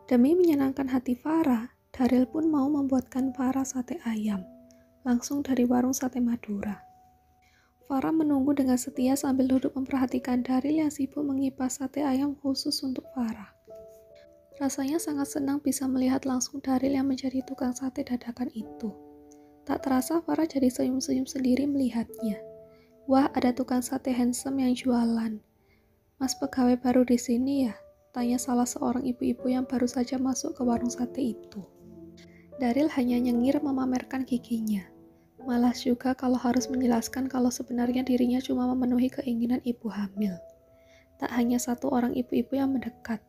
Demi menyenangkan hati Farah, Daryl pun mau membuatkan Farah sate ayam, langsung dari warung sate Madura. Farah menunggu dengan setia sambil duduk memperhatikan Daryl yang sibuk mengipas sate ayam khusus untuk Farah. Rasanya sangat senang bisa melihat langsung Daryl yang menjadi tukang sate dadakan itu. Tak terasa Farah jadi senyum-senyum sendiri melihatnya. Wah, ada tukang sate handsome yang jualan. Mas pegawai baru di sini ya? Tanya salah seorang ibu-ibu yang baru saja masuk ke warung sate itu. Daryl hanya nyengir memamerkan giginya. Malas juga kalau harus menjelaskan kalau sebenarnya dirinya cuma memenuhi keinginan ibu hamil. Tak hanya satu orang ibu-ibu yang mendekat.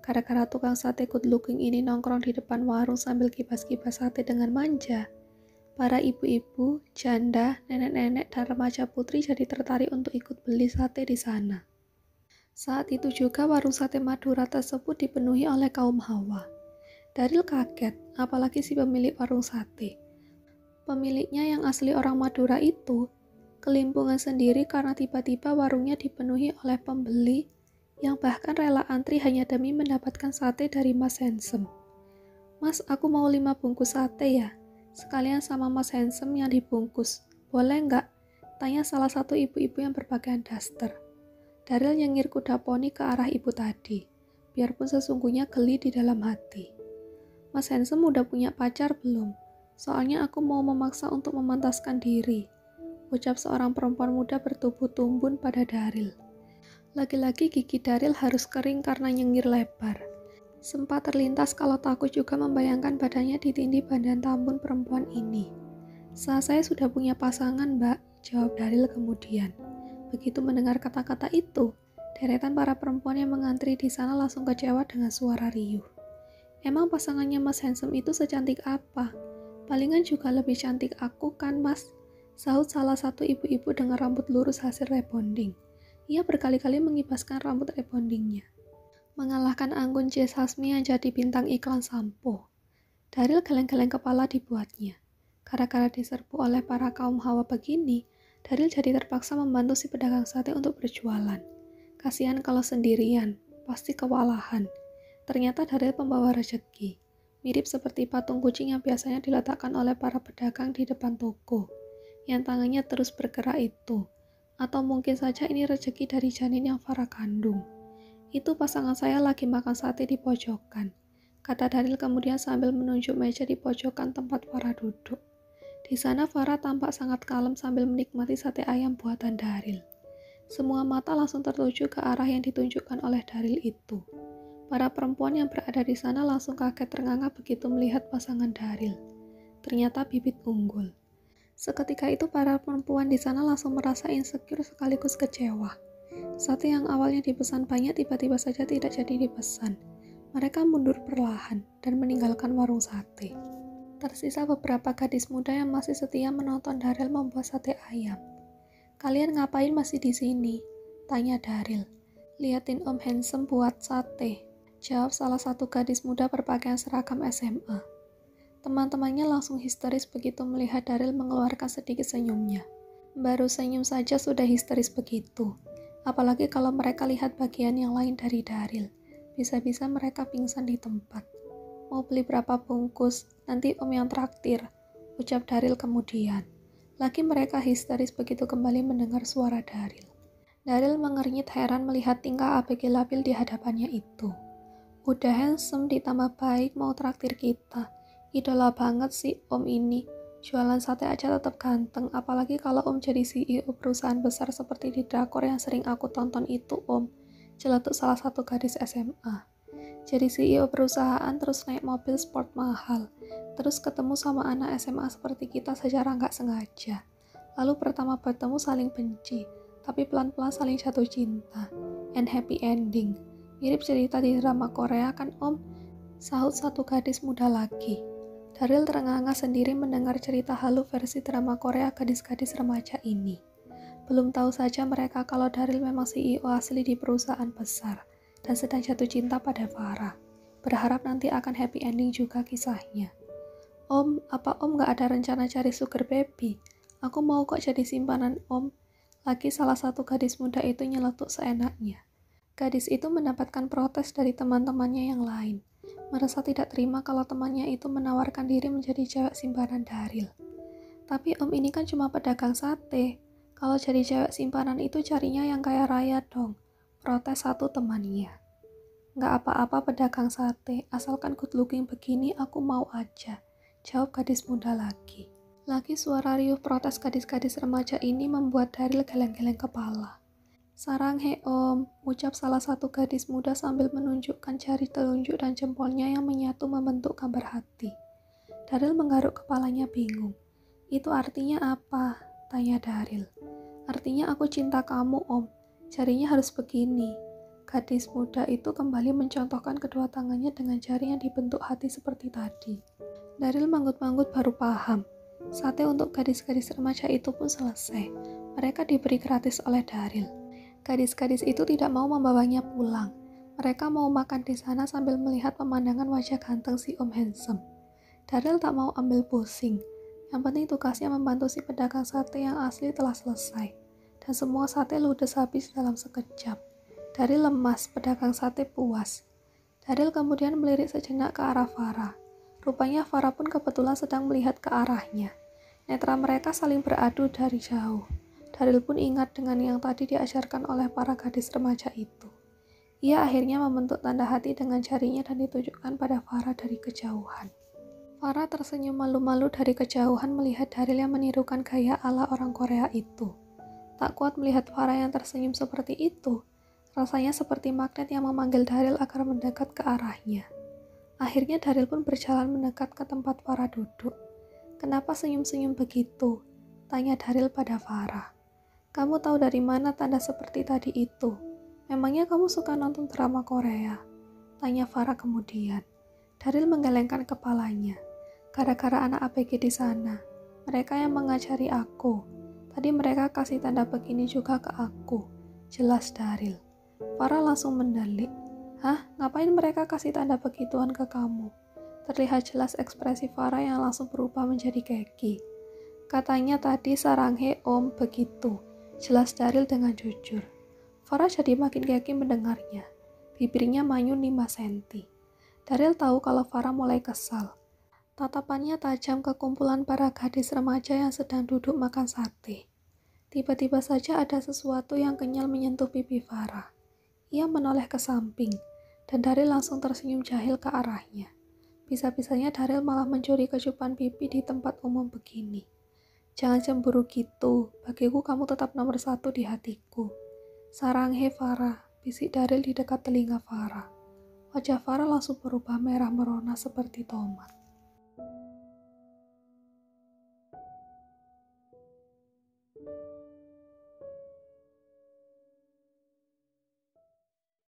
Gara-gara tukang sate good looking ini nongkrong di depan warung sambil kipas-kipas sate dengan manja, para ibu-ibu, janda, nenek-nenek, dan remaja putri jadi tertarik untuk ikut beli sate di sana. Saat itu juga warung sate Madura tersebut dipenuhi oleh kaum hawa. Daryl kaget, apalagi si pemilik warung sate. Pemiliknya yang asli orang Madura itu kelimpungan sendiri karena tiba-tiba warungnya dipenuhi oleh pembeli yang bahkan rela antri hanya demi mendapatkan sate dari Mas Handsome. Mas, aku mau 5 bungkus sate ya, sekalian sama Mas Handsome yang dibungkus. Boleh nggak? Tanya salah satu ibu-ibu yang berpakaian daster. Daryl nyengir kuda poni ke arah ibu tadi, biarpun sesungguhnya geli di dalam hati. Mas Handsome udah punya pacar belum? Soalnya aku mau memaksa untuk memantaskan diri, ucap seorang perempuan muda bertubuh tumbun pada Daryl. Lagi-lagi gigi Daryl harus kering karena nyengir lebar. Sempat terlintas kalau takut juga membayangkan badannya ditindih badan tambun perempuan ini. Saya sudah punya pasangan, Mbak, jawab Daryl kemudian. Begitu mendengar kata-kata itu, deretan para perempuan yang mengantri di sana langsung kecewa dengan suara riuh. Emang pasangannya Mas Handsome itu secantik apa? Palingan juga lebih cantik aku kan, Mas? Sahut salah satu ibu-ibu dengan rambut lurus hasil rebonding. Ia berkali-kali mengibaskan rambut rebondingnya, mengalahkan Anggun C. Sasmi yang jadi bintang iklan sampo. Daryl geleng-geleng kepala dibuatnya. Gara-gara diserbu oleh para kaum hawa begini, Daryl jadi terpaksa membantu si pedagang sate untuk berjualan. Kasihan kalau sendirian, pasti kewalahan. Ternyata Daryl pembawa rezeki, mirip seperti patung kucing yang biasanya diletakkan oleh para pedagang di depan toko, yang tangannya terus bergerak itu. Atau mungkin saja ini rezeki dari janin yang Farah kandung. Itu pasangan saya lagi makan sate di pojokan, kata Daryl kemudian sambil menunjuk meja di pojokan tempat Farah duduk. Di sana Farah tampak sangat kalem sambil menikmati sate ayam buatan Daryl. Semua mata langsung tertuju ke arah yang ditunjukkan oleh Daryl itu. Para perempuan yang berada di sana langsung kaget ternganga begitu melihat pasangan Daryl. Ternyata bibit unggul. Seketika itu para perempuan di sana langsung merasa insecure sekaligus kecewa. Sate yang awalnya dipesan banyak tiba-tiba saja tidak jadi dipesan. Mereka mundur perlahan dan meninggalkan warung sate. Tersisa beberapa gadis muda yang masih setia menonton Daryl membuat sate ayam. Kalian ngapain masih di sini? Tanya Daryl. Liatin Om Handsome buat sate, jawab salah satu gadis muda berpakaian seragam SMA. Teman-temannya langsung histeris begitu melihat Daryl mengeluarkan sedikit senyumnya. Baru senyum saja sudah histeris begitu. Apalagi kalau mereka lihat bagian yang lain dari Daryl. Bisa-bisa mereka pingsan di tempat. Mau beli berapa bungkus? Nanti Om yang traktir, ucap Daryl kemudian. Lagi mereka histeris begitu kembali mendengar suara Daryl. Daryl mengernyit heran melihat tingkah ABG labil di hadapannya itu. Udah handsome ditambah baik mau traktir kita. Idola banget sih Om ini. Jualan sate aja tetap ganteng, apalagi kalau Om jadi CEO perusahaan besar seperti di drakor yang sering aku tonton itu Om. Celetuk salah satu gadis SMA. Jadi CEO perusahaan terus naik mobil sport mahal. Terus ketemu sama anak SMA seperti kita secara nggak sengaja. Lalu pertama bertemu saling benci, tapi pelan-pelan saling jatuh cinta. And happy ending. Mirip cerita di drama Korea kan Om? Sahut satu gadis muda lagi. Daryl terengah-engah sendiri mendengar cerita halu versi drama Korea gadis-gadis remaja ini. Belum tahu saja mereka kalau Daryl memang CEO asli di perusahaan besar dan sedang jatuh cinta pada Farah. Berharap nanti akan happy ending juga kisahnya. Om, apa Om gak ada rencana cari sugar baby? Aku mau kok jadi simpanan Om. Lagi salah satu gadis muda itu nyeletuk seenaknya. Gadis itu mendapatkan protes dari teman-temannya yang lain. merasa tidak terima kalau temannya itu menawarkan diri menjadi cewek simpanan Daryl. Tapi om ini kan cuma pedagang sate. Kalau jadi cewek simpanan itu carinya yang kaya raya dong, protes satu temannya. Nggak apa-apa pedagang sate, asalkan good looking begini aku mau aja, jawab gadis muda lagi. Lagi suara riuh protes gadis-gadis remaja ini membuat Daryl geleng-geleng kepala. Sarang he om, ucap salah satu gadis muda sambil menunjukkan jari telunjuk dan jempolnya yang menyatu membentuk gambar hati. Daryl menggaruk kepalanya bingung. Itu artinya apa? Tanya Daryl. Artinya aku cinta kamu om, jarinya harus begini. Gadis muda itu kembali mencontohkan kedua tangannya dengan jari yang dibentuk hati seperti tadi. Daryl manggut-manggut baru paham. Sate untuk gadis-gadis remaja itu pun selesai. Mereka diberi gratis oleh Daryl. Gadis-gadis itu tidak mau membawanya pulang. Mereka mau makan di sana sambil melihat pemandangan wajah ganteng si Om Handsome. Daryl tak mau ambil pusing. Yang penting tugasnya membantu si pedagang sate yang asli telah selesai. Dan semua sate ludes habis dalam sekejap. Daryl lemas, pedagang sate puas. Daryl kemudian melirik sejenak ke arah Farah. Rupanya Farah pun kebetulan sedang melihat ke arahnya. Netra mereka saling beradu dari jauh. Daryl pun ingat dengan yang tadi diajarkan oleh para gadis remaja itu. Ia akhirnya membentuk tanda hati dengan jarinya dan ditunjukkan pada Farah dari kejauhan. Farah tersenyum malu-malu dari kejauhan melihat Daryl yang menirukan gaya ala orang Korea itu. Tak kuat melihat Farah yang tersenyum seperti itu. Rasanya seperti magnet yang memanggil Daryl agar mendekat ke arahnya. Akhirnya Daryl pun berjalan mendekat ke tempat Farah duduk. Kenapa senyum-senyum begitu? Tanya Daryl pada Farah. Kamu tahu dari mana tanda seperti tadi itu? Memangnya kamu suka nonton drama Korea? Tanya Farah kemudian. Daryl menggelengkan kepalanya. Gara-gara anak ABG di sana, mereka yang mengajari aku. Tadi mereka kasih tanda begini juga ke aku. Jelas Daryl. Farah langsung mendelik. Hah? Ngapain mereka kasih tanda begituan ke kamu? Terlihat jelas ekspresi Farah yang langsung berubah menjadi keki. Katanya tadi saranghe om begitu. Jelas Daryl dengan jujur. Farah jadi makin yakin mendengarnya. Bibirnya manyun 5 senti. Daryl tahu kalau Farah mulai kesal. Tatapannya tajam ke kumpulan para gadis remaja yang sedang duduk makan sate. Tiba-tiba saja ada sesuatu yang kenyal menyentuh pipi Farah. Ia menoleh ke samping, dan Daryl langsung tersenyum jahil ke arahnya. Bisa-bisanya Daryl malah mencuri kecupan pipi di tempat umum begini. Jangan cemburu gitu, bagiku kamu tetap nomor 1 di hatiku. Saranghe Farah, bisik Daryl di dekat telinga Farah. Wajah Farah langsung berubah merah merona seperti tomat.